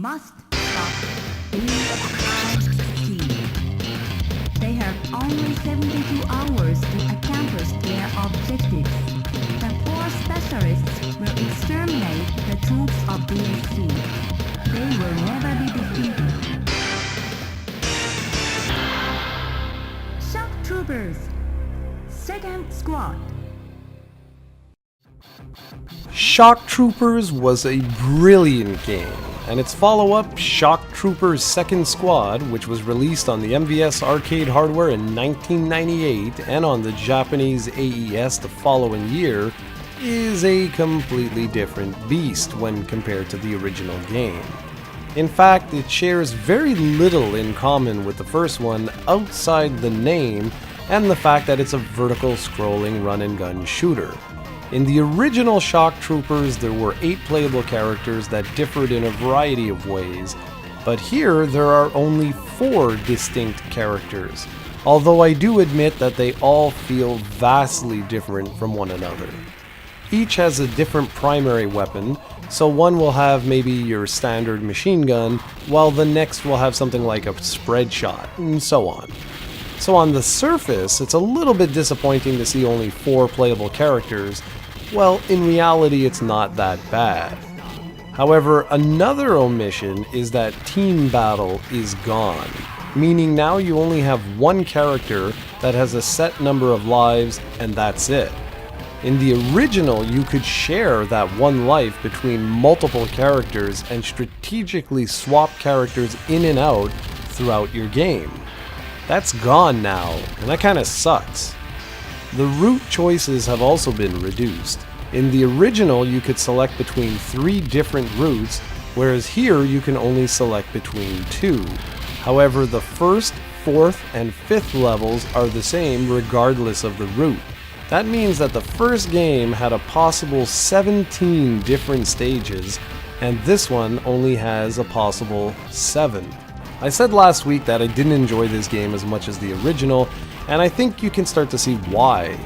must stop EIT. They have only 72 hours to accomplish their objectives. The four specialists will exterminate the troops of BAC. They will never be defeated. Shock Troopers, Second Squad. Shock Troopers was a brilliant game, and its follow-up, Shock Troopers Second Squad, which was released on the MVS arcade hardware in 1998 and on the Japanese AES the following year, is a completely different beast when compared to the original game. In fact, it shares very little in common with the first one outside the name and the fact that it's a vertical scrolling run-and-gun shooter. In the original Shock Troopers, there were 8 playable characters that differed in a variety of ways, but here there are only 4 distinct characters, although I do admit that they all feel vastly different from one another. Each has a different primary weapon, so one will have maybe your standard machine gun, while the next will have something like a spread shot, and so on. So on the surface, it's a little bit disappointing to see only 4 playable characters. Well, in reality, it's not that bad. However, another omission is that team battle is gone, meaning now you only have one character that has a set number of lives, and that's it. In the original, you could share that one life between multiple characters and strategically swap characters in and out throughout your game. That's gone now, and that kinda sucks. The route choices have also been reduced. In the original, you could select between 3 different routes, whereas here you can only select between 2. However, the first, 4th, and 5th levels are the same regardless of the route. That means that the first game had a possible 17 different stages, and this one only has a possible 7. I said last week that I didn't enjoy this game as much as the original, and I think you can start to see why.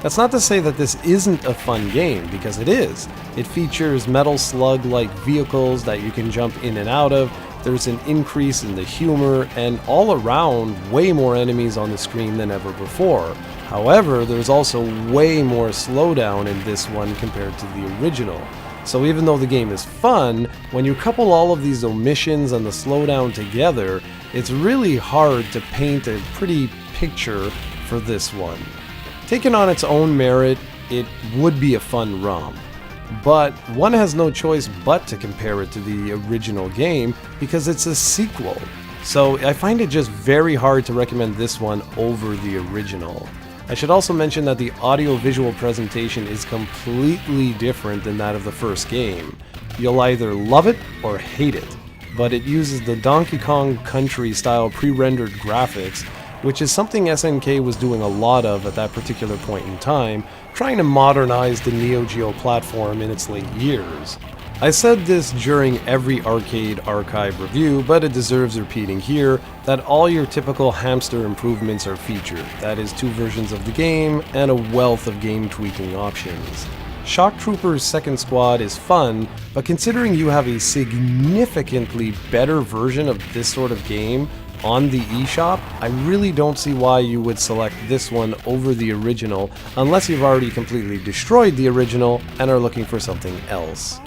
That's not to say that this isn't a fun game, because it is. It features Metal Slug-like vehicles that you can jump in and out of, there's an increase in the humor, and all around, way more enemies on the screen than ever before. However, there's also way more slowdown in this one compared to the original. So even though the game is fun, when you couple all of these omissions and the slowdown together, it's really hard to paint a pretty picture for this one. Taken on its own merit, it would be a fun romp. But one has no choice but to compare it to the original game because it's a sequel. So I find it just very hard to recommend this one over the original. I should also mention that the audiovisual presentation is completely different than that of the first game. You'll either love it or hate it, but it uses the Donkey Kong Country style pre-rendered graphics, which is something SNK was doing a lot of at that particular point in time, trying to modernize the Neo Geo platform in its late years. I said this during every Arcade Archive review, but it deserves repeating here, that all your typical hamster improvements are featured. That is 2 versions of the game, and a wealth of game tweaking options. Shock Troopers Second Squad is fun, but considering you have a significantly better version of this sort of game on the eShop, I really don't see why you would select this one over the original, unless you've already completely destroyed the original and are looking for something else.